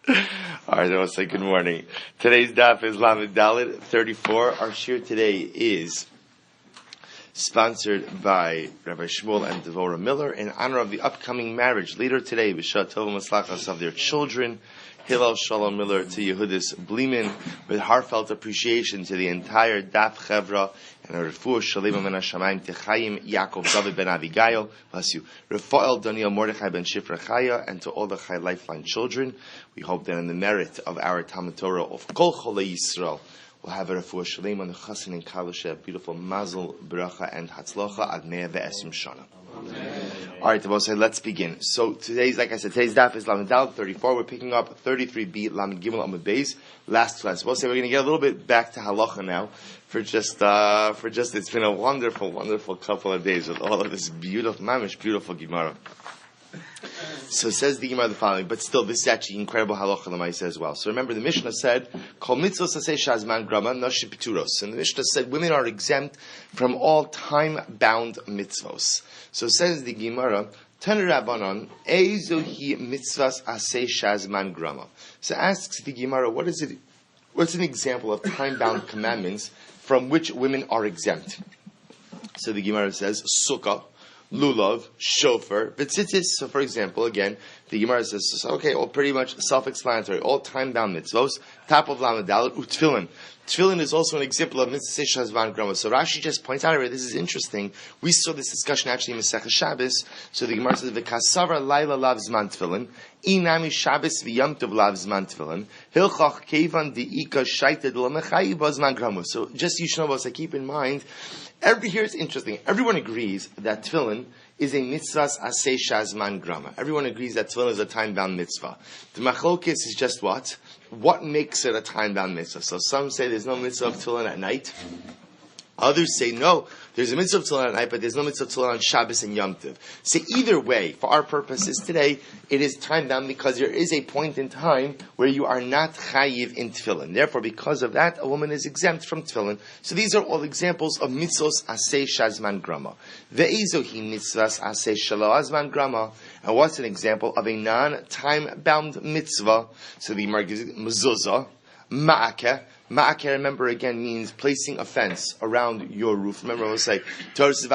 All right, I want to say good morning. Today's daf is Lamed Daled 34. Our shir today is sponsored by Rabbi Shmuel and Devorah Miller in honor of the upcoming marriage later today, B'Shah Tov Maslachas, of their children, Hillel Shalom Miller to Yehudis Blimin, with heartfelt appreciation to the entire Daf Chevra and a refuah Shalem Ben Hashamayim to Chaim Yaakov David Ben Abigail, bless you, Rafael Daniel Mordechai Ben Shifra Chaya, and to all the Chai Lifeline children. We hope that in the merit of our Talmud Torah of Kol Cholei Yisrael, we'll have a refuah Shalem on the Chassan and Kalasha, beautiful Mazel, Bracha, and Hatzlocha ad Mea Ve'esim Shana. All right, let's begin. So today's daf is Lamed Daled 34. We're picking up 33b Lamed Gimel Amud Beis. Last class, we're going to get a little bit back to halacha now. For just it's been a wonderful couple of days with all of this beautiful Gemara. So says the Gemara the following, but still, this is actually incredible halacha l'maaseh as well. So remember, the Mishnah said, "Kol mitzvos aseh shazman grama nashim pituros," and the Mishnah said women are exempt from all time-bound mitzvos. So says the Gemara, "Tan Rabbanon ezohi mitzvos aseh shazman grama." So asks the Gemara, what is it? What's an example of time-bound commandments from which women are exempt? So the Gemara says, "Sukkah, lulav, shofar, betzitzis." So, for example, again, the Gemara says, okay, all pretty much self-explanatory, all time-bound mitzvos. Top of Lamed Daled, utfilin. Tefillin is also an example of mitzvah shazman grama. So Rashi just points out, this is interesting. We saw this discussion actually in Masechah Shabbos. So the Gemara says, "V'kasavra laila lav zman tefillin, inami Shabbos v'yam tov lav zman tefillin, hilchach kevan di'ika shaited l'mechayi b'zman grama." So just you should know, so keep in mind, here it's interesting. Everyone agrees that tefillin is a mitzvahs aseh shazman grama. Everyone agrees that tefillin is a time-bound mitzvah. The machlokes is just what? What makes it a time-bound mitzvah? So some say there's no mitzvah of tefillin at night. Others say no, there's a mitzvah of tefillin at night, but there's no mitzvah of tefillin on Shabbos and Yom Tov. So either way, for our purposes today, it is time-bound because there is a point in time where you are not chayiv in tefillin. Therefore, because of that, a woman is exempt from tefillin. So these are all examples of mitzvos aseh shazman grama. Ve'ezohi mitzvahs aseh shalo azman grama. And what's an example of a non-time-bound mitzvah? So the Gemara gives it mezuzah, ma'akeh. Ma'akeh, remember, again, means placing a fence around your roof. Remember, we'll say, because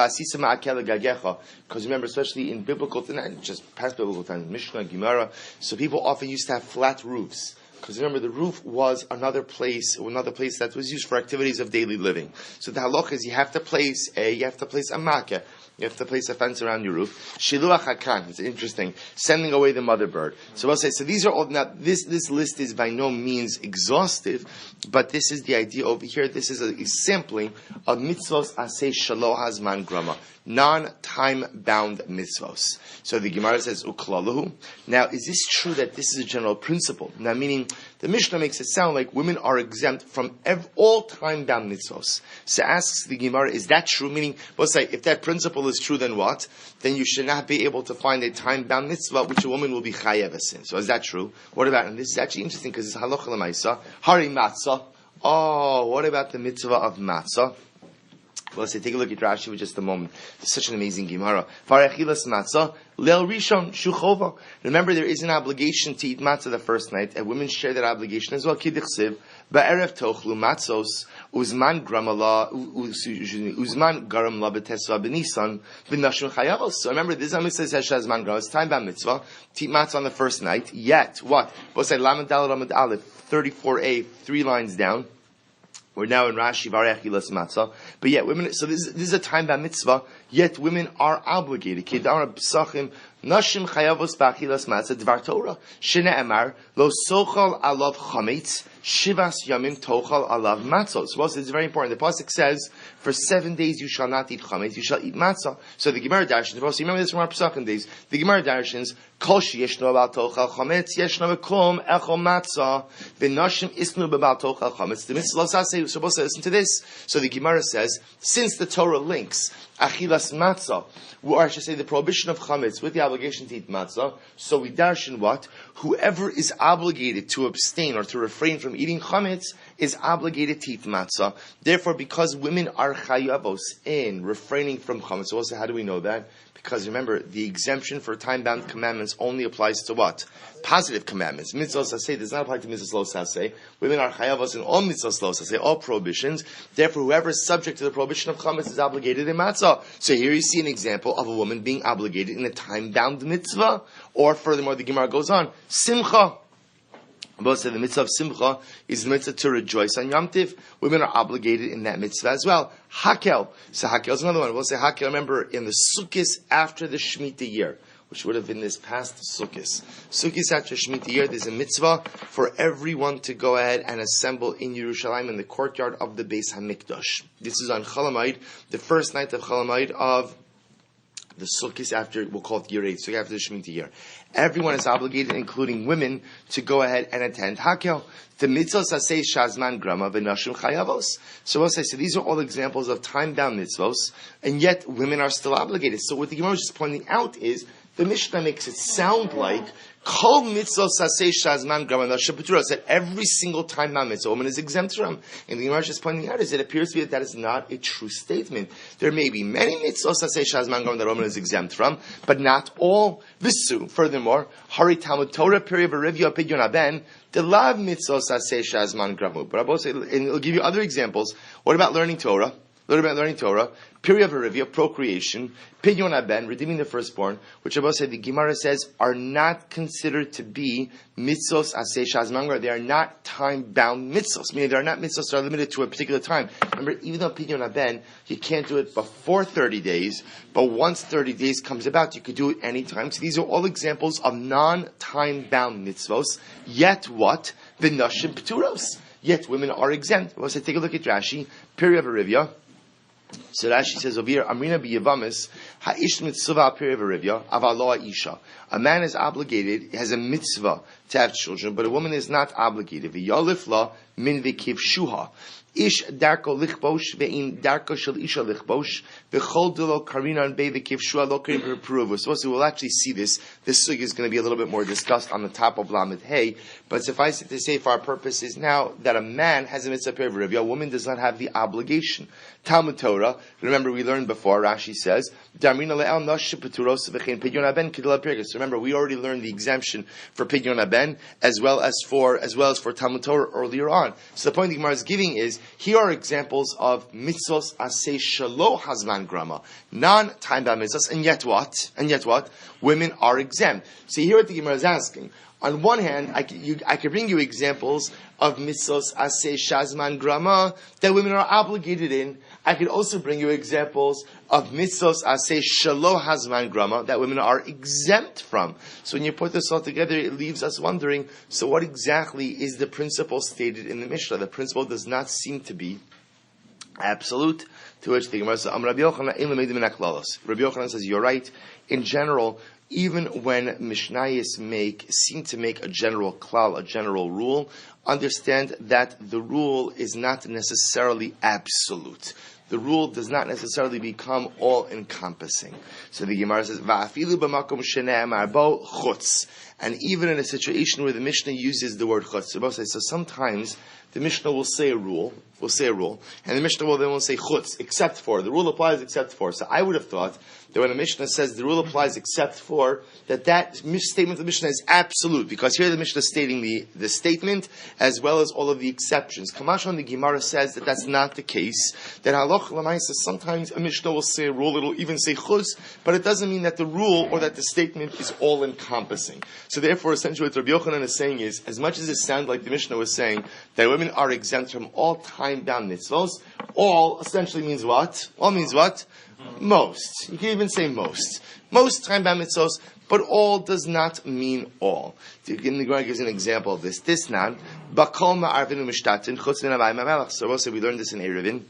remember, especially in biblical times, just past biblical times, Mishnah, Gemara, so people often used to have flat roofs. Because remember, the roof was another place that was used for activities of daily living. So the halach is you have to place a makeh. You have to place a fence around your roof. Shiluach hakan. It's interesting. Sending away the mother bird. So we'll say, so these are all, now this list is by no means exhaustive, but this is the idea over here. This is a sampling of mitzvos aseh shalo hazman grama. Non-time-bound mitzvos. So the Gemara says, uklalahu. Now, is this true that this is a general principle? Now, meaning, the Mishnah makes it sound like women are exempt from all time-bound mitzvos. So asks the Gemara, is that true? Meaning, we'll say, if that principle is true, then what? Then you should not be able to find a time-bound mitzvah which a woman will be chayev in. So is that true? What about, and this is actually interesting because it's halacha l'maisa, hari matzah. Oh, what about the mitzvah of matzah? Well, let's say, take a look at Rashi for just a moment. It's such an amazing Gemara. Farachilas matzah, leil rishon shuchova. Remember, there is an obligation to eat matzah the first night, and women share that obligation as well. Kidduchsiv, ba'erev tochlu matzos, uzman garam la betesva b'nisan, v'nashim chayavos. So remember, this mitzvah says shazman garam. It's time-bound mitzvah to eat matzah on the first night. Yet, what? We'll say, Lamed Daled Lamed Aleph, 34a, 3 lines down. We're now in Rashi, Varechilas Matzah. But yet women, so this is a time-bound mitzvah, yet women are obligated. Kedara B'sachim, Nashim Chayavos B'achilas Matzah, Dvar Torah. Shene Emar, Lo Sochal Alav Chametz, Shivas Yamim Tochal Alav Matzah. So it's very important. The Pasuk says, for 7 days you shall not eat chametz, you shall eat matzah. So the Gemara darshans, remember this from our Pesachim days, the Gemara darshans, Kol Sheyeshno B'al Tochal Chametz, Yeshno V'Kom Echol Matzah, V'Nashim Isnu B'al Tochal Chametz. The mitzvah Lasaseh, supposed to listen to this. So the Gemara says, since the Torah links Achilas Matzah, or I should say the prohibition of chametz with the obligation to eat matzah, so we darshan what? Whoever is obligated to abstain or to refrain from from eating chametz is obligated to eat matzah. Therefore, because women are chayavos in refraining from chametz, so also how do we know that? Because remember, the exemption for time-bound commandments only applies to what? Positive commandments. Mitzvos aseh does not apply to mitzvos lo aseh. Women are chayavos in all mitzvos lo aseh, all prohibitions. Therefore, whoever is subject to the prohibition of chametz is obligated in matzah. So here you see an example of a woman being obligated in a time-bound mitzvah. Or furthermore, the Gemara goes on, simcha. Both say the mitzvah of simcha is the mitzvah to rejoice on Yom Tiv. Women are obligated in that mitzvah as well. Hakel. So Hakel is another one. We'll say Hakel, remember, in the Sukkos after the Shemitah year, which would have been this past Sukkos. Sukkos after Shemitah year, there's a mitzvah for everyone to go ahead and assemble in Yerushalayim in the courtyard of the Beis HaMikdash. This is on Chalamayid, the first night of Chalamayid of the Sukkos after, we'll call it year 8, so after the Shemitah year. Everyone is obligated, including women, to go ahead and attend Hakel. The mitzvos aseh shazman grama v'nashim chayavos. So we'll say, so these are all examples of time-bound mitzvos, and yet women are still obligated. So what the Gemara is just pointing out is, the Mishnah makes it sound like Kol mitzvos aseh shazman grama v'nashim peturos, that every single time-bound mitzvah woman is exempt from. And the Gemara is just pointing out is it appears to be that is not a true statement. There may be many mitzvos aseh shazman grama that a woman is exempt from, but not all. Visu. Furthermore, Hari Talmud Torah period Rivya Pidyon Aben. The lav mitzvos aseh shazman gramu. But I will say, and it'll give you other examples. What about learning Torah? Period of Arivia, procreation, Pidyon Aben, redeeming the firstborn, which Abba said the Gemara says are not considered to be mitzvos aseh shazman. They are not time-bound mitzvos, meaning they are not mitzvos that are limited to a particular time. Remember, even though Pidyon Aben, you can't do it before 30 days, but once 30 days comes about, you could do it any time. So these are all examples of non-time-bound mitzvos. Yet what? The nashim p'turos. Yet women are exempt. Abba said, take a look at Rashi, period of Arivia. So Rashi says over here, Amrina b'Yevamis, ha'ish mitzvah period of Arivia, avalo ha'isha. A man is obligated, has a mitzvah to have children, but a woman is not obligated. V'yalif la min v'kiv shuha. Ish darko lichbosh ve'in darko shel isha lichbosh v'chol dilo karinan be v'kiv shua lo karim peruvu. So we'll actually see this. This sugi is going to be a little bit more discussed on the top of Lamed Hey, but suffice it to say for our purposes now that a man has a mitzvah period of Arivia, a woman does not have the obligation. Talmud Torah, remember we learned before, Rashi says, Darmina le'el nosh peturos v'chein pidyon aben kidla pirgus. Remember, we already learned the exemption for pidyon aben as well as for Talmud Torah earlier on. So the point the Gemara is giving is, here are examples of mitzvos aseh shelo hazman grama, non-time-bound mitzvos, and yet what? Women are exempt. So here what the Gemara is asking. On one hand, I could bring you examples of mitzvos aseh shazman grama that women are obligated in. I could also bring you examples of mitzvos aseh shelo hazman grama that women are exempt from. So when you put this all together, it leaves us wondering, so what exactly is the principle stated in the Mishnah? The principle does not seem to be absolute, to which the Gemara says, Rabbi Yochanan says, you're right. In general, even when Mishnayos seem to make a general klal, a general rule, understand that the rule is not necessarily absolute. The rule does not necessarily become all-encompassing. So the Gemara says, "Va'afilu b'makom shene'amar bo chutz," and even in a situation where the Mishnah uses the word chutz, so sometimes the Mishnah will say a rule, and the Mishnah will say chutz, except for. The rule applies except for. So I would have thought that when a Mishnah says the rule applies except for, that statement of the Mishnah is absolute, because here the Mishnah is stating the statement as well as all of the exceptions. Kamashon, the Gemara says that that's not the case. That halach l'maisa, sometimes a Mishnah will say a rule, it'll even say chutz, but it doesn't mean that the rule or that the statement is all encompassing. So therefore, essentially what Rabbi Yochanan is saying is, as much as it sounds like the Mishnah was saying that women are exempt from all time-bound mitzvos, all essentially means what? All means what? Most. You can even say most. Most time-bound mitzvos, but all does not mean all. The Gemara gives an example of this. This now, bakol ma'arvinu mishtatin chutz min havayim hamelach. So also we learned this in Eruvin.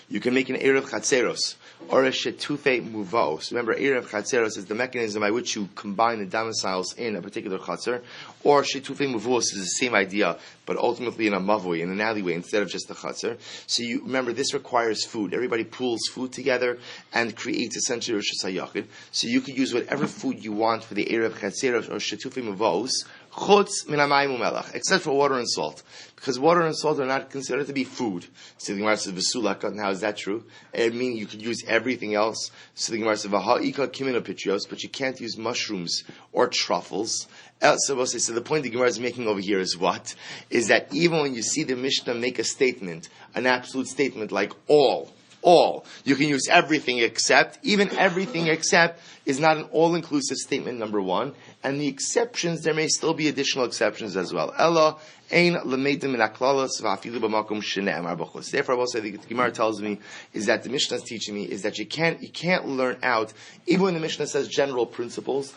You can make an Erev Chatzeros or a Shetufe Muvos. Remember, Erev Chatzeros is the mechanism by which you combine the domiciles in a particular Chatzer. Or Shetufe Muvos is the same idea, but ultimately in a Mavui, in an alleyway, instead of just a Chatzer. So you remember, this requires food. Everybody pools food together and creates essentially Rosh Hashanah. So you could use whatever food you want for the Erev Chatzeros or Shetufe Muvos. Chutz min hamayim u'melach, except for water and salt. Because water and salt are not considered to be food. So the Gemara says, v'sulaka, and how is that true? It means you could use everything else. So the Gemara says, v'ha'ika kimino pitrios, but you can't use mushrooms or truffles. So the point the Gemara is making over here is what? Is that even when you see the Mishnah make a statement, an absolute statement like all, you can use everything except, even everything except is not an all-inclusive statement, number one. And the exceptions, there may still be additional exceptions as well. Ella, ein lemeidim min haklalos v'afilu b'makom shene'emar b'chutz. Therefore, I will say, the Gemara tells me, is that the Mishnah is teaching me, is that you can't learn out, even when the Mishnah says general principles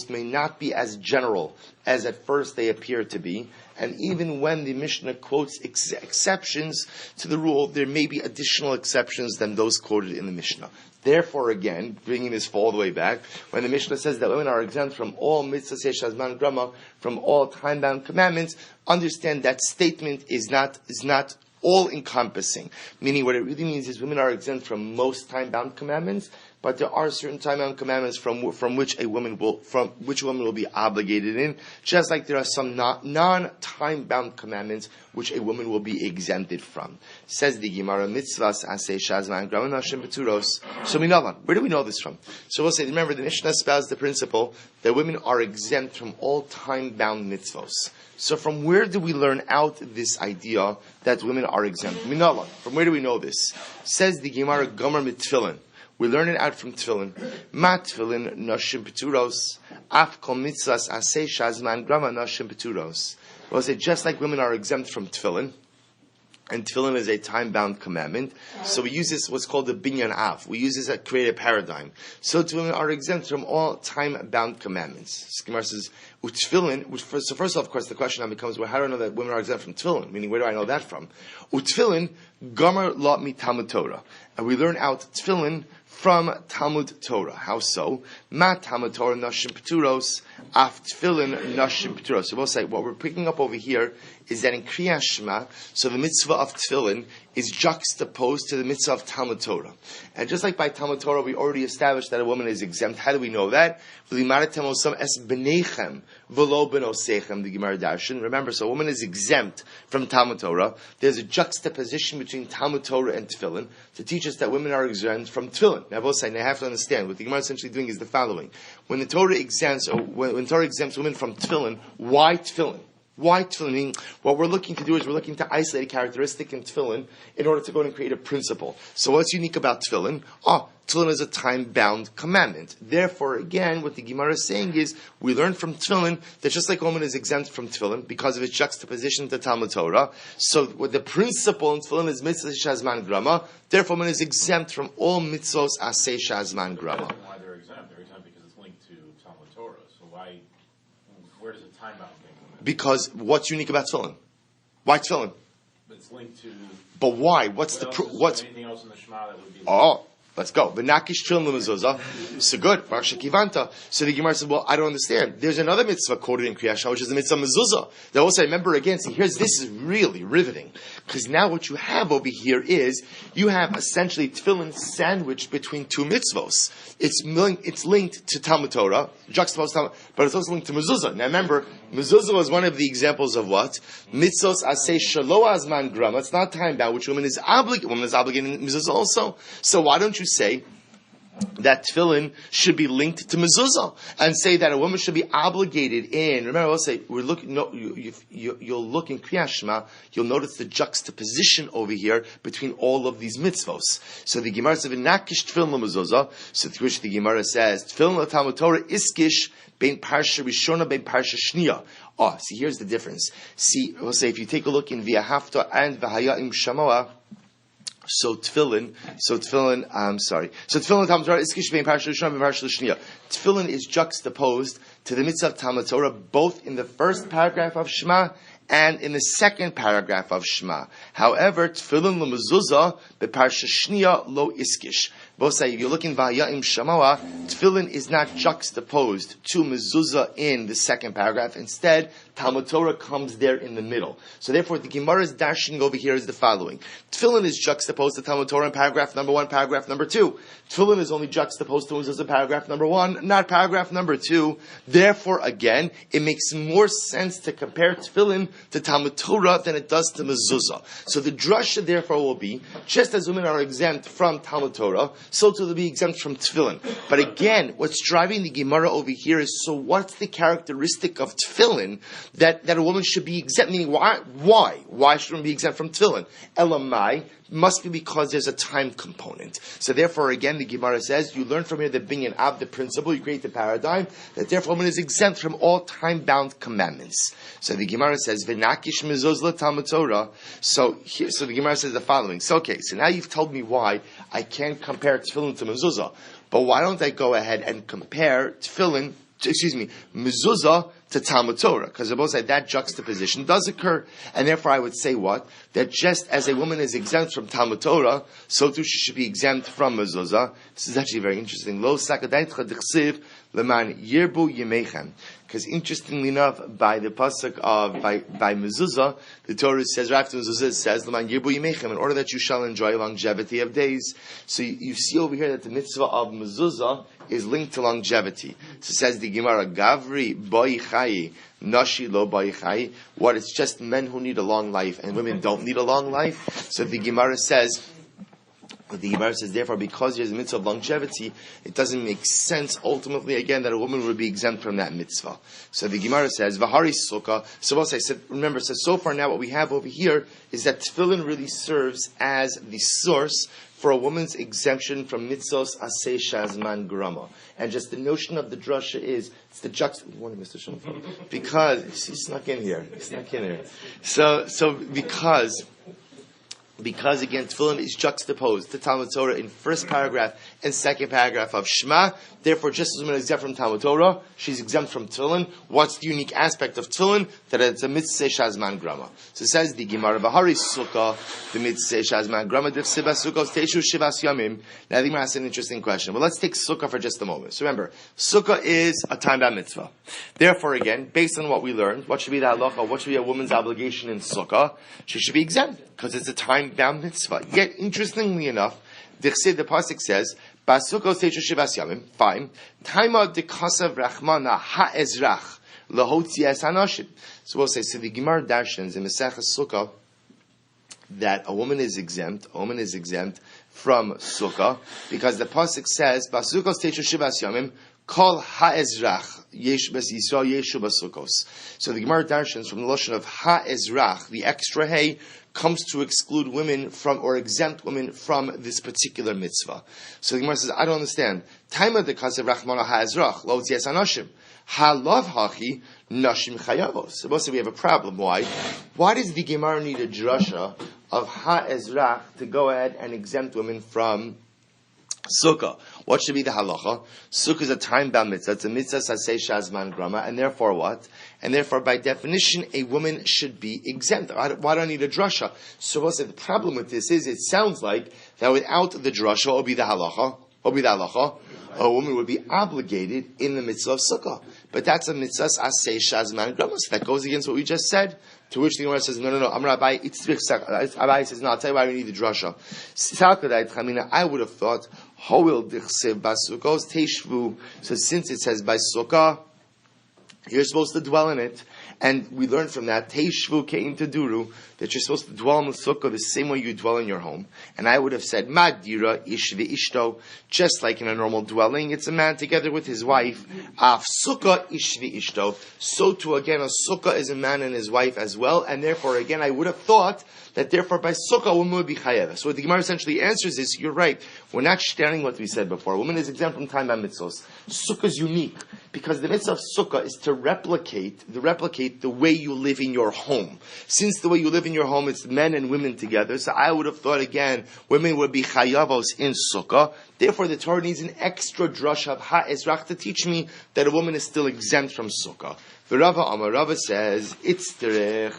may not be as general as at first they appear to be. And even when the Mishnah quotes exceptions to the rule, there may be additional exceptions than those quoted in the Mishnah. Therefore, again, bringing this all the way back, when the Mishnah says that women are exempt from all mitzvahs shazman grama, from all time-bound commandments, understand that statement is not all-encompassing. Meaning, what it really means is women are exempt from most time-bound commandments, but there are certain time-bound commandments from which a woman will be obligated in, just like there are some non-time-bound commandments which a woman will be exempted from. Says the Gemara, mitzvahs aseh shazman grama nashim beturos. So where do we know this from? So we'll say, remember, the Mishnah espoused the principle that women are exempt from all time-bound mitzvos. So from where do we learn out this idea that women are exempt? Minala. From where do we know this? Says the Gemara, Gomer mit tefillin. We learn it out from tefillin. Ma tefillin nashim peturos. Af kol mitzvahs aseh shazman grama nashim peturos. We'll say, just like women are exempt from tefillin, and tefillin is a time-bound commandment, so we use this, what's called the binyan av. We use this to create a paradigm. So women are exempt from all time-bound commandments. Gemara says, utefillin, so first off, of course, the question now becomes, well, how do I know that women are exempt from tefillin? Meaning, where do I know that from? Utefillin, gomer la mi Talmud Torah. And we learn out tefillin from Talmud Torah. How so? Ma Talmud Torah nashim peturos, af tefillin nashim peturos. So we'll say, what we're picking up over here is that in Kriyas Shema, so the mitzvah of tefillin is juxtaposed to the mitzvah of Talmud Torah. And just like by Talmud Torah, we already established that a woman is exempt. How do we know that? The Gemara darshan. Remember, so a woman is exempt from Talmud Torah. There's a juxtaposition between Talmud Torah and tefillin to teach us that women are exempt from tefillin. Now, both sides, I have to understand, what the Gemara is essentially doing is the following. When the Torah exempts, when Torah exempts women from tefillin, why tefillin? Why tefillin? What we're looking to do is we're looking to isolate a characteristic in tefillin in order to go and create a principle. So what's unique about tefillin? Tefillin is a time-bound commandment. Therefore, again, what the Gemara is saying is, we learn from tefillin that just like a woman is exempt from tefillin because of its juxtaposition to Talmud Torah, so what the principle in tefillin is mitzvah shazman grama, therefore a woman is exempt from all mitzvos aseh shazman grama. Why they're exempt? They're exempt because it's linked to Talmud Torah. So where does a time-bound thing come in? Because what's unique about tefillin? Why tefillin? It's linked to... But why? What's anything else in the Shema that would be... Let's go. V'nakish tefillin l'mezuzah. So good. Kivanta. So the Gemara said, well, I don't understand. There's another mitzvah quoted in Kriyas Shema, which is the mitzvah mezuzah. That also, remember again, see, this is really riveting. Because now what you have over here is, you have essentially tefillin sandwiched between two mitzvos. It's linked to Talmud Torah, juxtaposed Talmud, but it's also linked to mezuzah. Now remember, mezuzah was one of the examples of what? Mitzvos aseh shelo azman grama. It's not time bound, which woman is obligated in mezuzah also. So why don't you say that tefillin should be linked to mezuzah and say that a woman should be obligated in? Remember, I'll say you'll look in Kriyas Shema, you'll notice the juxtaposition over here between all of these mitzvos. So the Gemara says, "V'nakish tefillin l'mezuzah." So which the Gemara says, "Tefillin l'Talmud Torah iskish bein parsha rishona bein parsha shniya." See, here's the difference. See, we'll say if you take a look in V'ahavta and V'haya im shamoah. Tefillin, Talmud Torah, iskish bein parsha rishona bein parsha shniya. Tefillin is juxtaposed to the mitzvah of Talmud Torah, both in the first paragraph of Shema and in the second paragraph of Shema. However, tefillin l'mezuzah beparsha shniya lo iskish. Both say, if you're looking v'haya'im shamawa, tefillin is not juxtaposed to mezuzah in the second paragraph. Instead, Talmud Torah comes there in the middle. So therefore, the Gemara's dashing over here is the following. Tefillin is juxtaposed to Talmud Torah in paragraph number 1, paragraph number 2. Tefillin is only juxtaposed to mezuzah paragraph number 1, not paragraph number 2. Therefore, again, it makes more sense to compare tefillin to Talmud Torah than it does to mezuzah. So the drasha therefore will be, just as women are exempt from Talmud Torah, so too they'll be exempt from tefillin. But again, what's driving the Gemara over here is, so what's the characteristic of tefillin that a woman should be exempt? Meaning, why? Why should one be exempt from tefillin? Elamai must be because there's a time component. So therefore, again, the Gemara says, you learn from here the binyan av, the principle, you create the paradigm, that therefore woman is exempt from all time-bound commandments. So the Gemara says, v'nakish mezuzah Talmud Torah. So the Gemara says the following. So now you've told me why I can't compare tefillin to mezuzah. But why don't I go ahead and compare mezuzah to Talmud Torah? Because both say that juxtaposition does occur. And therefore I would say what? That just as a woman is exempt from Talmud Torah, so too she should be exempt from mezuzah. This is actually very interesting. Lo sakadaitcha dichsiv leman yirbu yemechem. Because interestingly enough, by the pasuk of by mezuzah, the Torah says, right after mezuzah, it says, "L'man yirbu yimechem," in order that you shall enjoy longevity of days. So you see over here that the mitzvah of mezuzah is linked to longevity. So it says the Gemara, "Gavri boi chayi, nashi lo boi chayi." What? It's just men who need a long life, and women don't need a long life. So the Gemara says. Therefore, because there's a mitzvah of longevity, it doesn't make sense, ultimately, again, that a woman would be exempt from that mitzvah. So the Gemara says, V'hari sukkah. So also I said, remember, so far now what we have over here is that tefillin really serves as the source for a woman's exemption from mitzvos aseh shazman grama. And just the notion of the drasha is, it's the juxtaposition. Morning, Mr. Shumfeld. Because, he snuck in here. Because again, tefillin is juxtaposed to Talmud Torah in first paragraph and second paragraph of Shema. Therefore, just as a woman is exempt from Talmud Torah, she's exempt from tefillin. What's the unique aspect of tefillin? That it's a mitzvah shazman grama. So it says the Gemara, V'hari sukkah, the mitzvah shazman grama, d'chsiba sukkos teishu shivas yamim. Now the Gemara asks an interesting question. Well, let's take sukkah for just a moment. So remember, sukkah is a time-bound mitzvah. Therefore, again, based on what we learned, what should be the halacha? What should be a woman's obligation in sukkah? She should be exempt, because it's a time-bound mitzvah. Yet, interestingly enough, the pasuk says, "Basukos teishu shivas yamim." Fine. Taima dekasav rachmana ha'ezrach lahotzias hanashim. So we'll say, so the Gemara darshans in Maseches Sukkah that a woman is exempt from sukkah because the pasuk says, "Basukos teishu shivas yamim." Kol ha'ezrach yesh bes Yisrael yeshu basukos. So the Gemara darshans from the lashon of ha'ezrach, the extra hay, comes to exclude women from, or exempt women from this particular mitzvah. So the Gemara says, I don't understand. Taima de kasev rachmana ha'ezrach lo tzias anashim ha'lav hachi nashim chayavos. So mostly we have a problem. Why? Why does the Gemara need a drasha of ha'ezrach to go ahead and exempt women from sukkah? What should be the halacha? Sukkah is a time-bound mitzvah. It's a mitzvah saseh shazman grama, and therefore what? And therefore, by definition, a woman should be exempt. Why do I need a drasha? So what's the problem with this is, it sounds like that without the drasha, what would be the halacha? A woman would be obligated in the mitzvah of sukkah. But that's a mitzvah aseh shazman grama. So that goes against what we just said. To which the Gemara says, no, Amar Abai, Abai says, no, I'll tell you why we need the drasha. I would have thought, so since it says by sukkah, you're supposed to dwell in it. And we learned from that, Teishvu ke'im teduru, that you're supposed to dwell in the sukkah the same way you dwell in your home. And I would have said, Madira ish v'ishto, just like in a normal dwelling, it's a man together with his wife. Af sukkah ish v'ishto. So too, again, a sukkah is a man and his wife as well. And therefore, again, I would have thought that therefore by sukkah, a woman would be chayev. So what the Gemara essentially answers is, you're right, we're not sharing what we said before. A woman is exempt from time by mitzvahs. Sukkah is unique, because the mitzvah of sukkah is to replicate the way you live in your home. Since the way you live in your home, it's men and women together, so I would have thought again, women would be chayavos in sukkah. Therefore, the Torah needs an extra drush of ha'ezrach to teach me that a woman is still exempt from sukkah. The Rava says, it's terech.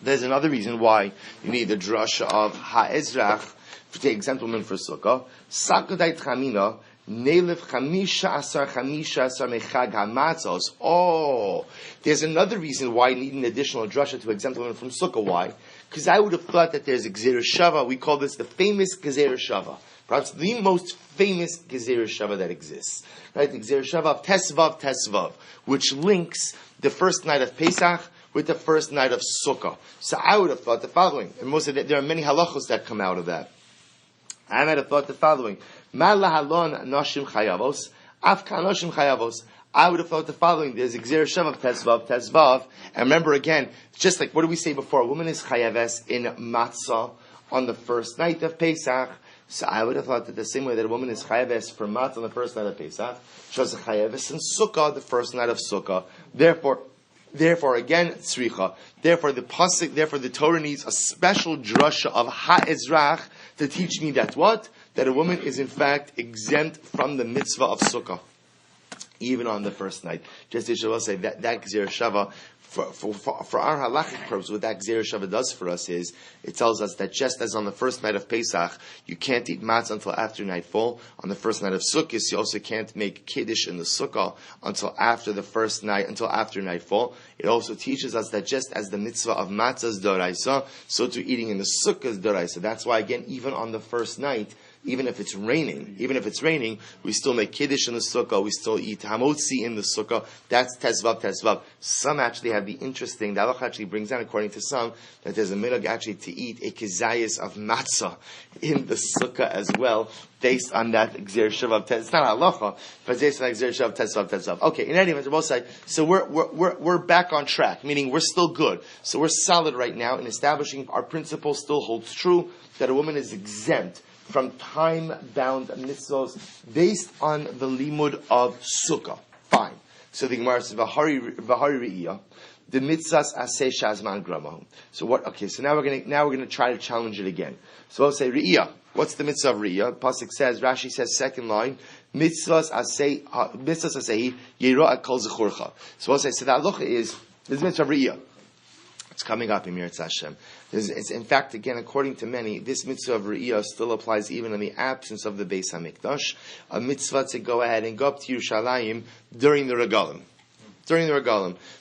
There's another reason why you need the drush of ha'ezrach to exempt women for sukkah. Sakadai tchamina. Nelef chamisha asar mechag hamatzos. Oh, there's another reason why you need an additional drasha to exempt women from sukkah. Why? Because I would have thought that there's a gzeira shava. We call this the famous gzeira shava, perhaps the most famous gzeira shava that exists. Right, the gzeira shava of Tesvav, which links the first night of Pesach with the first night of Sukkah. So I would have thought the following, and most of there are many halachos that come out of that. I might have thought the following. I would have thought the following. There's a gzeira shava of Tesvav. And remember again, just like what did we say before? A woman is chayaves in matzah on the first night of Pesach. So I would have thought that the same way that a woman is chayaves for matzah on the first night of Pesach, she was a chayaves in Sukkah, the first night of Sukkah. Therefore again, tzricha. Therefore the Torah needs a special drasha of ha'ezrach to teach me that what? That a woman is in fact exempt from the mitzvah of sukkah, even on the first night. Just as I will say that gzeira shava, for our halachic purpose, what that gzeira shava does for us is, it tells us that just as on the first night of Pesach, you can't eat matzah until after nightfall, on the first night of Sukkot, you also can't make Kiddush in the sukkah until after nightfall. It also teaches us that just as the mitzvah of matzah is doraisa, so too eating in the sukkah is doraisa. That's why again, even on the first night, even if it's raining, we still make Kiddush in the sukkah, we still eat hamotzi in the sukkah. That's Tesvav. Some actually have the halacha actually brings down, according to some, that there's a minhag actually to eat a kezayis of matzah in the sukkah as well, based on that gzeira shava of Tesvav. It's not halacha, but based on that gzeira shava of Tesvav. Okay, in any event, both sides. So we're back on track, meaning we're still good. So we're solid right now in establishing our principle still holds true, that a woman is exempt from time-bound mitzvos based on the limud of sukkah. Fine. So the Gemara says, "V'hari re'iyah, the mitzvahs aseh shazman gramahu." So what? Okay. So now we're gonna try to challenge it again. So I'll say re'iyah. What's the mitzvah of re'iyah? Pasuk says, Rashi says, second line, mitzvahs aseh yirah kol zechurcha. So I'll say, so the halacha is this mitzvah of re'iyah. It's coming up in Mirat Hashem. It's, in fact, again, according to many, this mitzvah of Re'iyah still applies even in the absence of the Beis HaMikdash. A mitzvah to go ahead and go up to Yerushalayim during the regalim.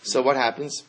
So what happens?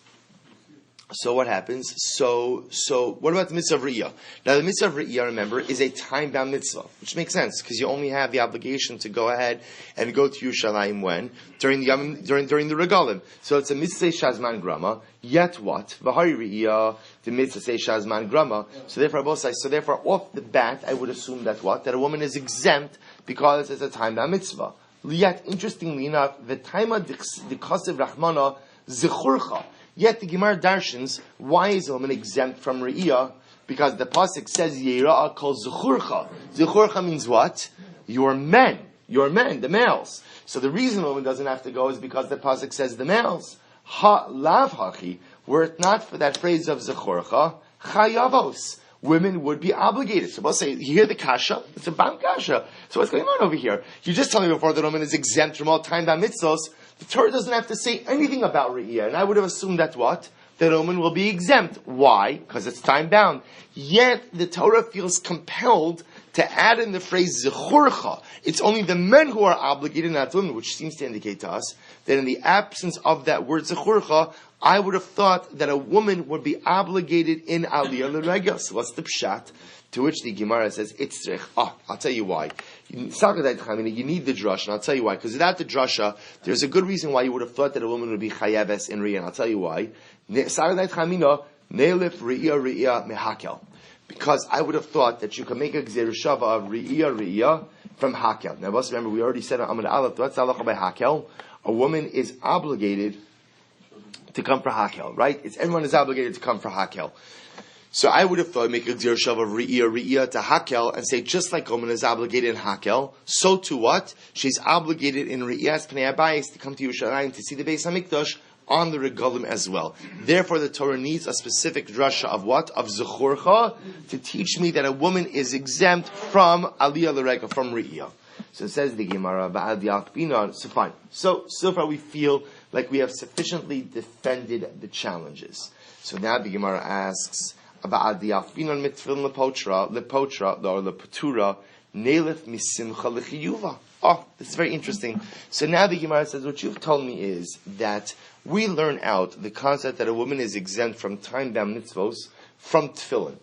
So what about the mitzvah of Re'iyah? Now the mitzvah of Re'iyah, remember, is a time-bound mitzvah, which makes sense, because you only have the obligation to go ahead and go to Yerushalayim when? During the regalim. So it's a mitzvah shazman grama, yet what? V'hari Re'iyah, the mitzvah shazman grama. So therefore off the bat, I would assume that what? That a woman is exempt because it's a time-bound mitzvah. Yet, interestingly enough, the taima dikasev rachmana zechurcha. Yet the Gemara darshans, why is a woman exempt from Re'iyah? Because the pasuk says Yira'ah kol zechurcha. Zechurcha means what? Your men, the males. So the reason a woman doesn't have to go is because the pasuk says the males. Ha lav hachi. Were it not for that phrase of zechurcha, chayavos. Women would be obligated. So we'll say, you hear the kasha? It's a bam kasha. So what's going on over here? You just told me before that a woman is exempt from all time-bound mitzvos. The Torah doesn't have to say anything about Re'iyah. And I would have assumed that what? That a woman will be exempt. Why? Because it's time-bound. Yet, the Torah feels compelled to add in the phrase zechurcha. It's only the men who are obligated, not the women, which seems to indicate to us that in the absence of that word zechurcha, I would have thought that a woman would be obligated in aliyah l'regel. So what's the pshat? To which the Gemara says, itzrich. I'll tell you why. You need the drasha, and I'll tell you why. Because without the drasha, there's a good reason why you would have thought that a woman would be chayaves in Re'iyah, and I'll tell you why. Because I would have thought that you can make a gzeira shava of Re'iyah from hakel. Now, let's remember, we already said on Amud Aleph, what's the halacha by hakel? A woman is obligated to come for hakel, right? Everyone is obligated to come for hakel. So I would have thought, make a gzir shav of Re'iyah to Hakel, and say, just like woman is obligated in Hakel, so to what? She's obligated in Re'iyah's Pnei Abayis to come to Yerushalayim to see the Beis HaMikdash on the regalim as well. Therefore, the Torah needs a specific drasha of what? Of Zechurcha, to teach me that a woman is exempt from Aliyah L'Rega, from Re'iyah. So it says the Gemara, so fine. So far we feel like we have sufficiently defended the challenges. So now the Gemara asks, about the Alpinon mitfilin lepotra, or lepatura, nelef misimcha lechiyuva. Oh, this is very interesting. So now the Gemara says, what you've told me is that we learn out the concept that a woman is exempt from time-bound mitzvos from tefillin.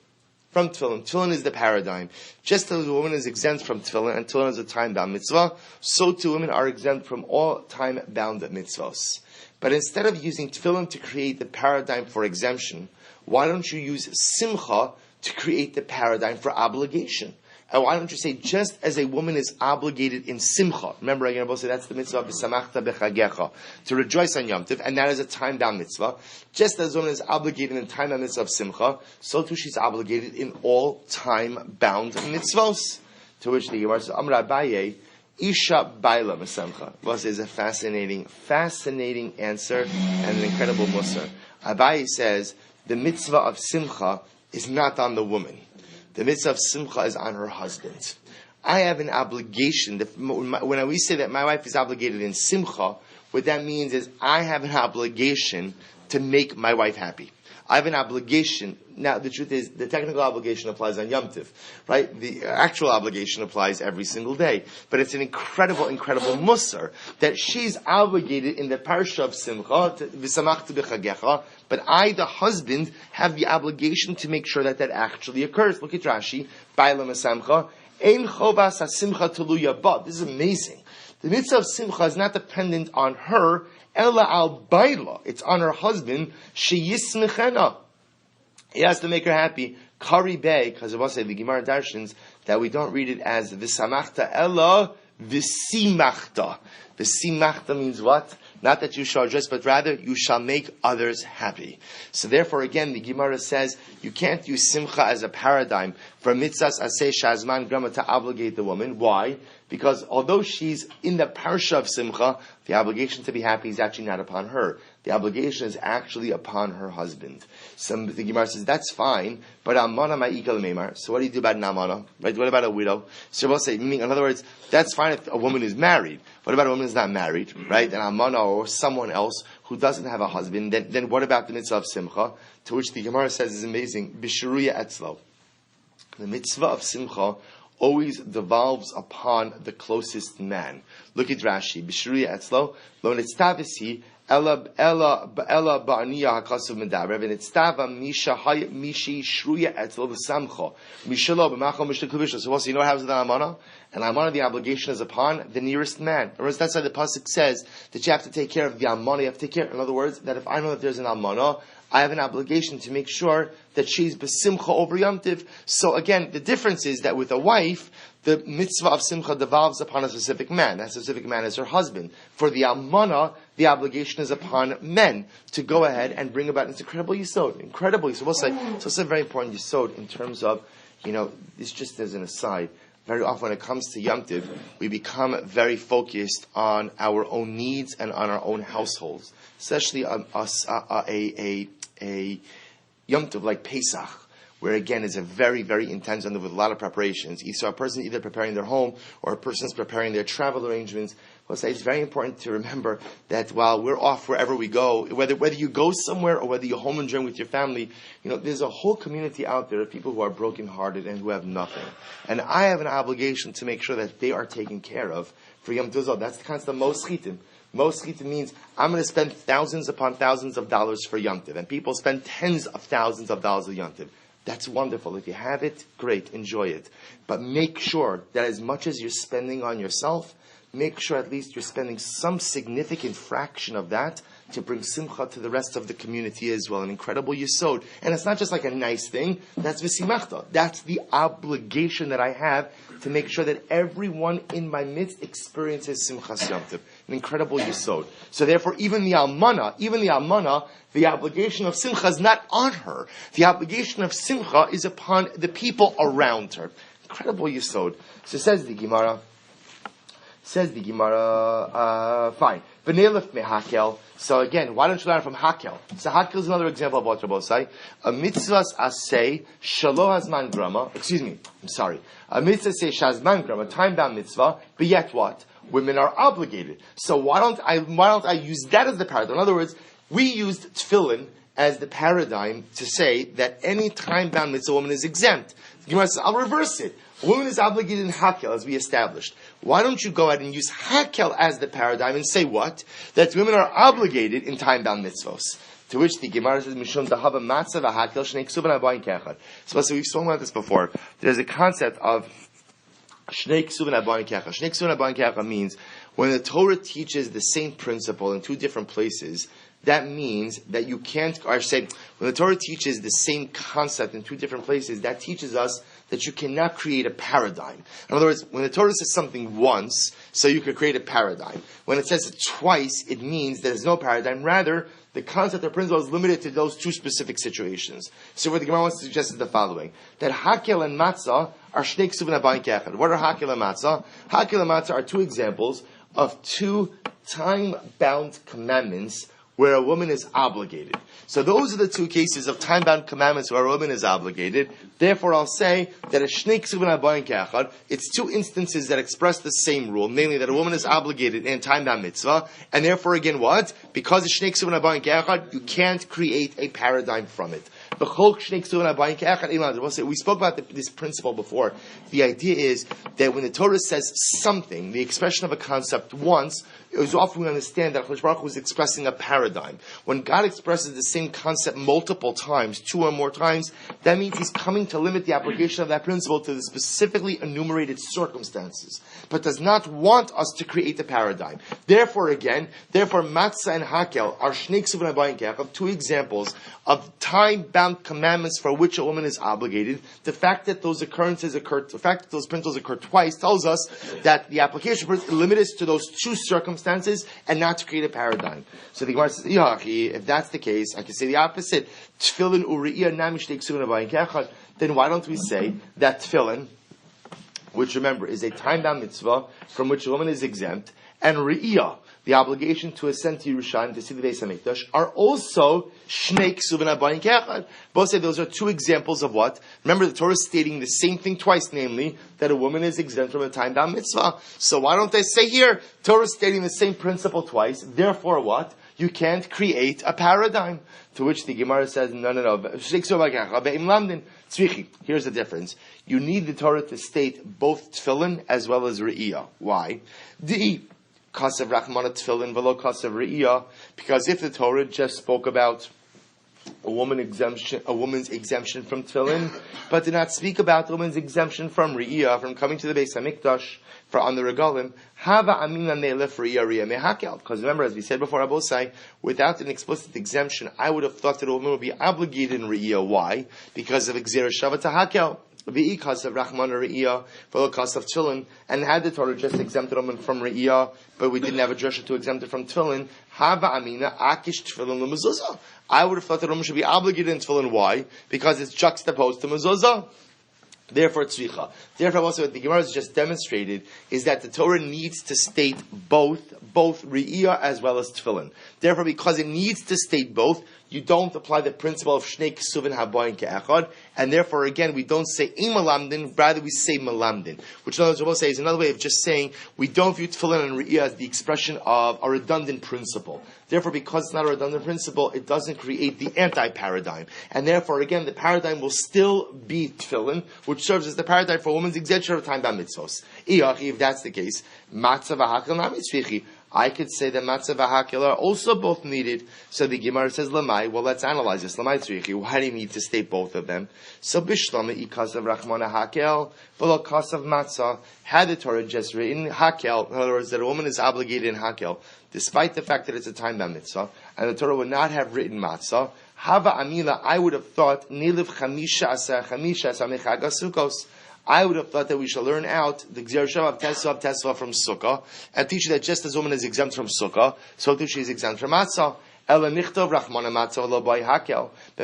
From tefillin. Tefillin is the paradigm. Just as a woman is exempt from tefillin, and tefillin is a time-bound mitzvah, so too women are exempt from all time-bound mitzvos. But instead of using tefillin to create the paradigm for exemption, why don't you use simcha to create the paradigm for obligation? And why don't you say, just as a woman is obligated in simcha, remember again, I say that's the mitzvah of b'samachta b'chagecha, to rejoice on Yom Tov, and that is a time-bound mitzvah. Just as a woman is obligated in time-bound mitzvah of simcha, so too she's obligated in all time-bound mitzvahs. To which the Gemara says, Amar Abaye, Isha baila mesamcha. This is a fascinating answer and an incredible musar. Abaye says, the mitzvah of simcha is not on the woman. The mitzvah of simcha is on her husband. I have an obligation. When we say that my wife is obligated in simcha, what that means is I have an obligation to make my wife happy. I have an obligation. Now, the truth is, the technical obligation applies on Yom Tov, right? The actual obligation applies every single day. But it's an incredible musar that she's obligated in the parsha of Simcha, v'samachtu b'chagecha, but I, the husband, have the obligation to make sure that actually occurs. Look at Rashi, Ba'ila Mesamcha, Ein chovas ha-simcha teluya ba. This is amazing. The mitzvah of Simcha is not dependent on her, Ella al baila. It's on her husband. Sheyismechena. He has to make her happy. Kari Bey, because of us, the Gemara Darshans, that we don't read it as V'samachta Ella V'simachta. V'simachta means what? Not that you shall rejoice, but rather you shall make others happy. So therefore, again, the Gemara says you can't use Simcha as a paradigm for mitzvahs aseh shazman grama to obligate the woman. Why? Because although she's in the parsha of Simcha, the obligation to be happy is actually not upon her. The obligation is actually upon her husband. So the Gemara says, that's fine, but Amana ma'ikal meimar. So what do you do about an Amana? Right? What about a widow? So we'll say, meaning, in other words, that's fine if a woman is married. What about a woman who's not married? Right? An Amana or someone else who doesn't have a husband. Then what about the mitzvah of Simcha? To which the Gemara says is amazing. Bishuruya etzlo. The mitzvah of Simcha always devolves upon the closest man. Look at Rashi. B'shruya etzlo lo nitztavisi ella ba'aniya hakasav medaber v'nitztava mishi shruya etzlo v'samcho mishalo b'macho mishtakuvisha. So you know what happens with an amana? And amana, the obligation is upon the nearest man. Whereas that's why the pasuk says that you have to take care of the amana. You have to take care. In other words, that if I know that there's an amana, I have an obligation to make sure that she's besimcha over Yom Tiv. So again, the difference is that with a wife, the mitzvah of simcha devolves upon a specific man. That specific man is her husband. For the almana, the obligation is upon men to go ahead and bring about this incredible yisod. Incredible yisod. We'll say, so it's a very important yisod in terms of, this just as an aside. Very often when it comes to Yom Tiv, we become very focused on our own needs and on our own households. Especially a Yom Tov like Pesach, where again is a very, very intense and with a lot of preparations. So a person either preparing their home or a person is preparing their travel arrangements. Well, it's very important to remember that while we're off wherever we go, whether you go somewhere or whether you're home enjoying with your family, there's a whole community out there of people who are brokenhearted and who have nothing. And I have an obligation to make sure that they are taken care of for Yom Tov. That's the concept of Mos Chitim. Most Chitim means I'm going to spend thousands upon thousands of dollars for Yom Tov. And people spend tens of thousands of dollars for Yom Tov. That's wonderful. If you have it, great, enjoy it. But make sure that as much as you're spending on yourself, make sure at least you're spending some significant fraction of that to bring simcha to the rest of the community as well. An incredible yisod. And it's not just like a nice thing. That's v'simachta. That's the obligation that I have to make sure that everyone in my midst experiences simchas Yom Tov. An incredible yesod. So therefore, even the almana, the obligation of simcha is not on her. The obligation of simcha is upon the people around her. Incredible yesod. So says the Gemara. Fine. Benelef mehakel. So again, why don't you learn from hakel? So hakel is another example of what Rabbosai. A mitzvahs asay shalo hazman grama. A mitzvah say shazman grama, time-bound mitzvah. But yet what? Women are obligated. So why don't I use that as the paradigm? In other words, we used tefillin as the paradigm to say that any time-bound mitzvah woman is exempt. The Gemara says, I'll reverse it. A woman is obligated in hakel, as we established. Why don't you go ahead and use hakel as the paradigm and say what? That women are obligated in time-bound mitzvos. To which the Gemara says, Mishum dahava matzah v'hakel shnei ksuban habayin kechad. So we've spoken about this before. There's a concept of shnei ksuban habayin kechad. Shnei ksuban habayin kechad means when the Torah teaches the same principle in two different places, that means that you can't, or say, when the Torah teaches the same concept in two different places, that teaches us that you cannot create a paradigm. In other words, when the Torah says something once, so you could create a paradigm. When it says it twice, it means there's no paradigm. Rather, the concept or principle is limited to those two specific situations. So what the Gemara wants to suggest is the following. That hakel and matzah are shnei ksuvin habayin kechad. What are hakel and matzah? Hakel and matzah are two examples of two time-bound commandments where a woman is obligated. So those are the two cases of time-bound commandments where a woman is obligated. Therefore, I'll say that a shnei ksuvin habayin kechad, it's two instances that express the same rule, namely that a woman is obligated in time-bound mitzvah, and therefore, again, what? Because it's shnei ksuvin habayin kechad, you can't create a paradigm from it. We spoke about this principle before. The idea is that when the Torah says something, the expression of a concept once, it was often we understand that HaKadosh Baruch Hu was expressing a paradigm. When God expresses the same concept multiple times, two or more times, that means He's coming to limit the application of that principle to the specifically enumerated circumstances, but does not want us to create a paradigm. Therefore, matzah and hakel are shnei ksuvin habayin kechad, two examples of time-bound commandments for which a woman is obligated. The fact that those principles occur twice tells us that the application is limited to those two circumstances and not to create a paradigm. So the Gemara says, if that's the case, I can say the opposite. Tefillin u're'iyah nami shnei ksuvin habayin kechad. Then why don't we say that tefillin, which remember is a time-bound mitzvah from which a woman is exempt, and re'iyah, the obligation to ascend to Yerushalayim to see the Beis Hamikdash, are also shnei ksuvin habayin kechad. Both say those are two examples of what? Remember, the Torah is stating the same thing twice, namely that a woman is exempt from a time-bound mitzvah. So why don't they say here, Torah is stating the same principle twice, therefore what? You can't create a paradigm. To which the Gemara says, no. Here's the difference. You need the Torah to state both tefillin as well as re'iyah. Why? Kasav Rachmana tefillin v'lo kasav re'iyah. Because if the Torah just spoke about a woman's exemption from tefillin, but did not speak about the woman's exemption from re'iyah, from coming to the Beis Hamikdash for on the regalim, hava amina ne'elef re'iyah mehakel. Because remember, as we said before, Rabbosai, without an explicit exemption, I would have thought that a woman would be obligated in re'iyah. Why? Because of Gzera Shava Tahakel. V'ikaz of Rachman re'iyah, v'lokas of tefillin, and had the Torah just exempted a woman from re'iyah, but we didn't have a drasha to exempt it from tefillin, hava amina akish tefillin l'mezuzah. I would have thought that a woman should be obligated in tefillin. Why? Because it's juxtaposed to mezuzah. Therefore, tzricha. Therefore, also what the Gemara has just demonstrated is that the Torah needs to state both re'iyah as well as tefillin. Therefore, because it needs to state both, you don't apply the principle of shnei ksuvin habayin ke'echad, and therefore, again, we don't say malamdin, rather we say malamdin, which in other words, we'll say is another way of just saying we don't view tefillin and re'iyah as the expression of a redundant principle. Therefore, because it's not a redundant principle, it doesn't create the anti-paradigm. And therefore, again, the paradigm will still be tefillin, which serves as the paradigm for a woman's exemption of time-bound mitzvos. If that's the case, matzah v'hakel nami tzrichi. I could say that matzah v'hakel are also both needed. So the Gemara says, Lamai, well, let's analyze this. Lamai tzrichi, why do you need to state both of them? So bishlama ikasav rachmana hakel, v'lo kasav matzah. Had the Torah just written hakel, in other words, that a woman is obligated in hakel, despite the fact that it's a time-bound mitzvah, and the Torah would not have written matzah, hava amila, I would have thought, niliv chamisha asa mechag sukkos. I would have thought that we shall learn out the Gzir Shav Tesva from Sukkah, and teach you that just as a woman is exempt from Sukkah, so too she is exempt from Matzah. But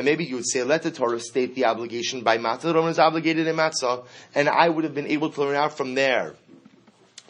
maybe you would say, let the Torah state the obligation by Matzah. The woman is obligated in Matzah, and I would have been able to learn out from there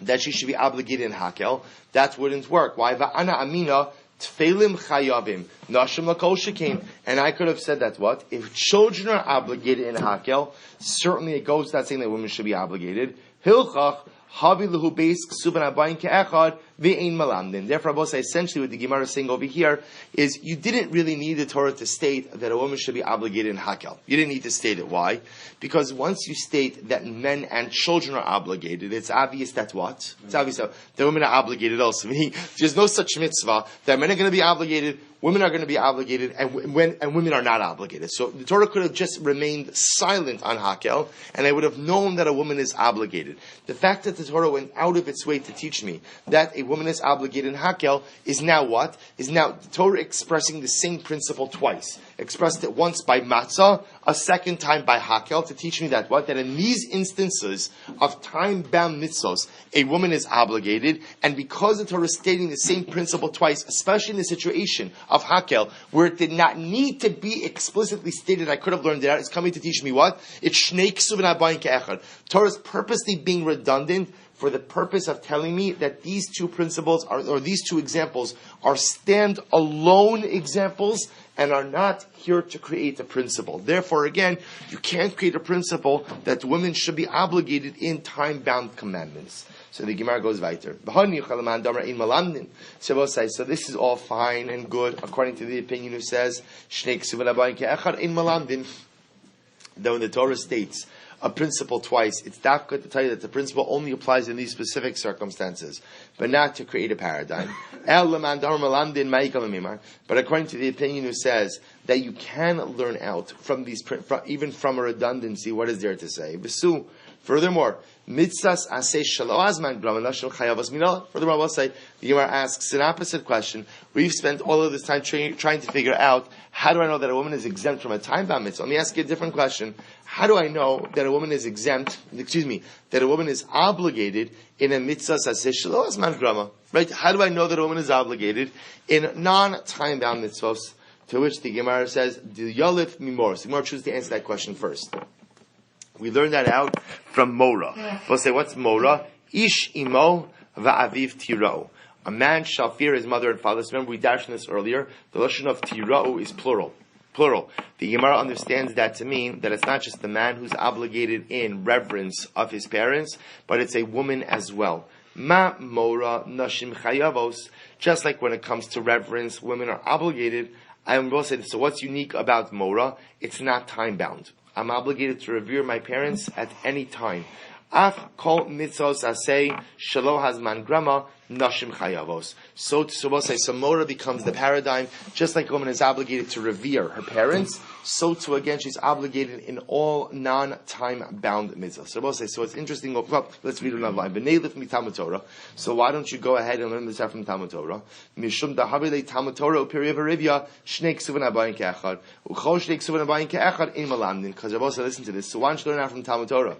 that she should be obligated in Hakel. That wouldn't work. Why? Va'ana amina tfeilim chayavim nashim lakol shekin. And I could have said that what? If children are obligated in Hakel, certainly it goes without saying that women should be obligated. Hilchach havi lehu beis ksuban abayin ke'echad ve'ein malamdin. Therefore, I will say essentially what the Gemara is saying over here is you didn't really need the Torah to state that a woman should be obligated in Hakel. You didn't need to state it. Why? Because once you state that men and children are obligated, it's obvious that what? It's obvious that the women are obligated also. Meaning, there's no such mitzvah that men are going to be obligated, women are going to be obligated, and women are not obligated. So the Torah could have just remained silent on Hakel, and I would have known that a woman is obligated. The fact that the Torah went out of its way to teach me that a woman is obligated in Hakel is now what? Is now the Torah expressing the same principle twice. Expressed it once by Matzah, a second time by Hakel, to teach me that what? That in these instances of time-bound mitzvos, a woman is obligated, and because the Torah is stating the same principle twice, especially in the situation of Hakel, where it did not need to be explicitly stated, I could have learned it out, it's coming to teach me what? It's Shnei Ksuvin Abayin Ke'echad. Torah is purposely being redundant for the purpose of telling me that these two principles or these two examples are stand-alone examples and are not here to create a principle. Therefore, again, you can't create a principle that women should be obligated in time-bound commandments. So the Gemara goes weiter. So this is all fine and good, according to the opinion who says, that when the Torah states a principle twice, it's that good to tell you that the principle only applies in these specific circumstances, but not to create a paradigm. But according to the opinion who says that you can learn out from these, even from a redundancy, what is there to say? Furthermore, mitzvahs aseh shelo azman grama nashim chayavos minala. Furthermore, I will say, the Gemara asks an opposite question. We've spent all of this time trying to figure out, how do I know that a woman is exempt from a time-bound mitzvah? Let me ask you a different question. How do I know that a woman is that a woman is obligated in a mitzvah aseh shelo azman grama? Right? How do I know that a woman is obligated in non-time-bound mitzvahs? To which the Gemara says, "Di yalif mimor." So the Gemara chooses to answer that question first. We learned that out from Mora. We'll say, what's Mora? Ish imo va'aviv tira'u. A man shall fear his mother and father. So remember, we dashed this earlier. The lashon of tira'u is plural. The Gemara understands that to mean that it's not just the man who's obligated in reverence of his parents, but it's a woman as well. Ma Mora nashim chayavos. Just like when it comes to reverence, women are obligated. I will say this. So what's unique about Mora? It's not time-bound. I'm obligated to revere my parents at any time. Af kol mitzvos aseh shelo hazman grama nashim chayavos. So we'll say, so Mora becomes the paradigm. Just like a woman is obligated to revere her parents, so too again she's obligated in all non-time bound mitzvahs. So we'll say, so it's interesting. Well, let's read another line. B'neilif mi Talmud Torah. So why don't you go ahead and learn this out from Talmud Torah? Mishum dahavile Talmud Torah upiriv arivya shnei ksuvin abayin ke'echad uchol shnei ksuvin abayin ke'echad in malamdin. Because I've also listened to this. So why don't you learn out from Talmud Torah?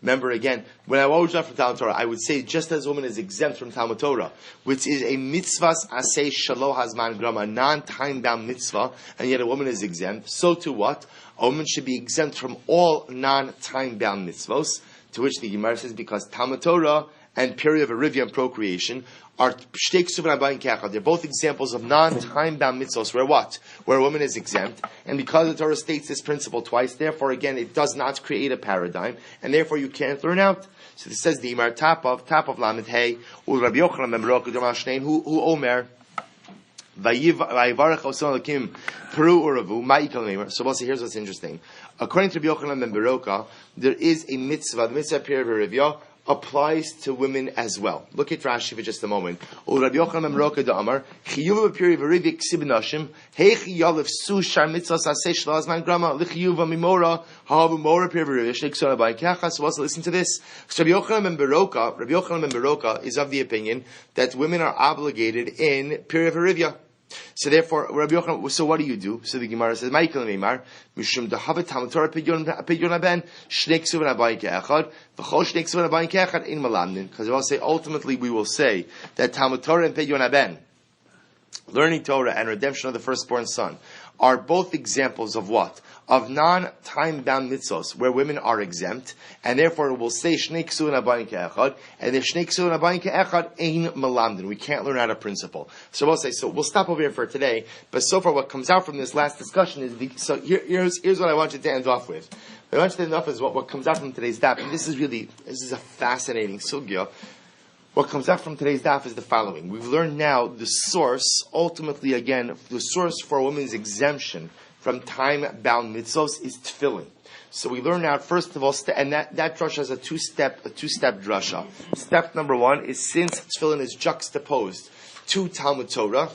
Remember again, when I always learn from Talmud Torah, I would say just as a woman is exempt from Talmud Torah, which is a mitzvahs aseh shelo hazman grama, a non-time-bound mitzvah, and yet a woman is exempt, so too what? A woman should be exempt from all non-time-bound mitzvahs, to which the Gemara says, because Talmud Torah and period of arivia and procreation are shtei ksuvin abayin ke'echad. They're both examples of non-time-bound mitzvahs where what? Where a woman is exempt. And because the Torah states this principle twice, therefore again it does not create a paradigm, and therefore you can't learn out. So this says the Imar top of Lamed Hey, Ul Rabbi Yochanan ben Baruch U'Dom Shnein Hu Omer Vayivarech Oson Lakim Peru Uravu Ma'ikal Neimer. So here's what's interesting. According to Rabbi Yochanan ben Baruch, there is a mitzvah, the mitzvah period of Rivya, applies to women as well. Look at Rashi for just a moment. Rabbi Yochanan ben Baruch Amar Chiyuv b'piriv arivik sibnashim heichi yalif su shar mitzvahs aseh shelo hazman grama lichiyuv mimora ha'avu mora piriv arivik shneik ksuvin abayin ke'echad. So also listen to this. So Rabbi Yochanan ben Baruch is of the opinion that women are obligated in piriv arivya. So therefore, Rabbi Yochanan, so what do you do? So the Gemara says, Michael Neymar, Mishum Dahavet Talmud Torah Pidyon Haben, Shnei Ksuvin Abayin Ke'echad, V'chol Shnei Ksuvin Abayin Ke'echad in Malamnin. Because we'll say, ultimately we will say that Talmud Torah and Pidyon Haben, learning Torah and redemption of the firstborn son, are both examples of what? Of non-time-bound mitzvos, where women are exempt, and therefore we'll say Shnei Ksuvin Abayin Ke'echad, and the Shnei Ksuvin Abayin Ke'echad ein Malamdin. We can't learn out of principle. So we'll say, so we'll stop over here for today, but so far what comes out from this last discussion is, here's what I want you to end off with. What I want you to end off with is what comes out from today's daf, and this is a fascinating sugya. What comes out from today's daf is the following. We've learned now the source, ultimately again, the source for a woman's exemption from time-bound mitzvos is tefillin. So we learn now, first of all, and that drasha has a two-step drasha. Step number one is, since tefillin is juxtaposed to Talmud Torah,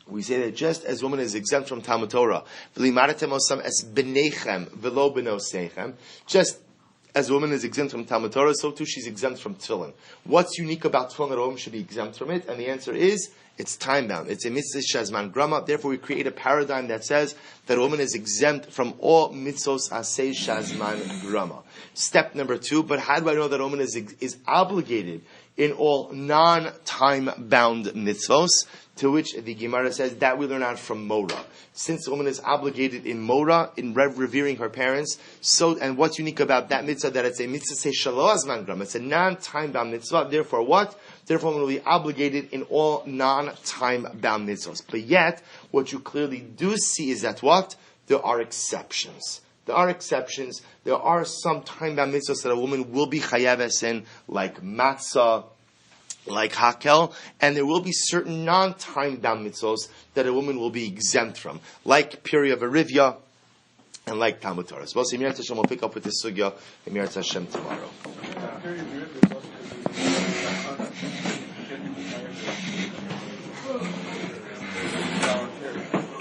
we say that just as woman is exempt from Talmud Torah, just as a woman is exempt from Talmud Torah, so too she's exempt from tefillin. What's unique about tefillin that a woman should be exempt from it? And the answer is, it's time-bound. It's a mitzvah shazman grama. Therefore, we create a paradigm that says that a woman is exempt from all mitzvos asay shazman grama. Step number two, but how do I know that a woman is obligated in all non-time-bound mitzvos? To which the Gemara says that we learn out from Mora. Since a woman is obligated in Mora, in revering her parents, and what's unique about that mitzvah, that it's a mitzvah say shalo azman gram, it's a non-time-bound mitzvah, therefore what? Therefore, woman will be obligated in all non-time-bound mitzvahs. But yet, what you clearly do see is that what? There are exceptions. There are exceptions. There are some time-bound mitzvahs that a woman will be chayaves in, like matzah, like hakel, and there will be certain non-time-bound mitzvahs that a woman will be exempt from, like Piri of Arivya, and like Talmud Torah. So Emir Hashem will pick up with this sugya, Emir Hashem, tomorrow.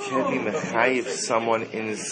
Can be mechayiv someone in his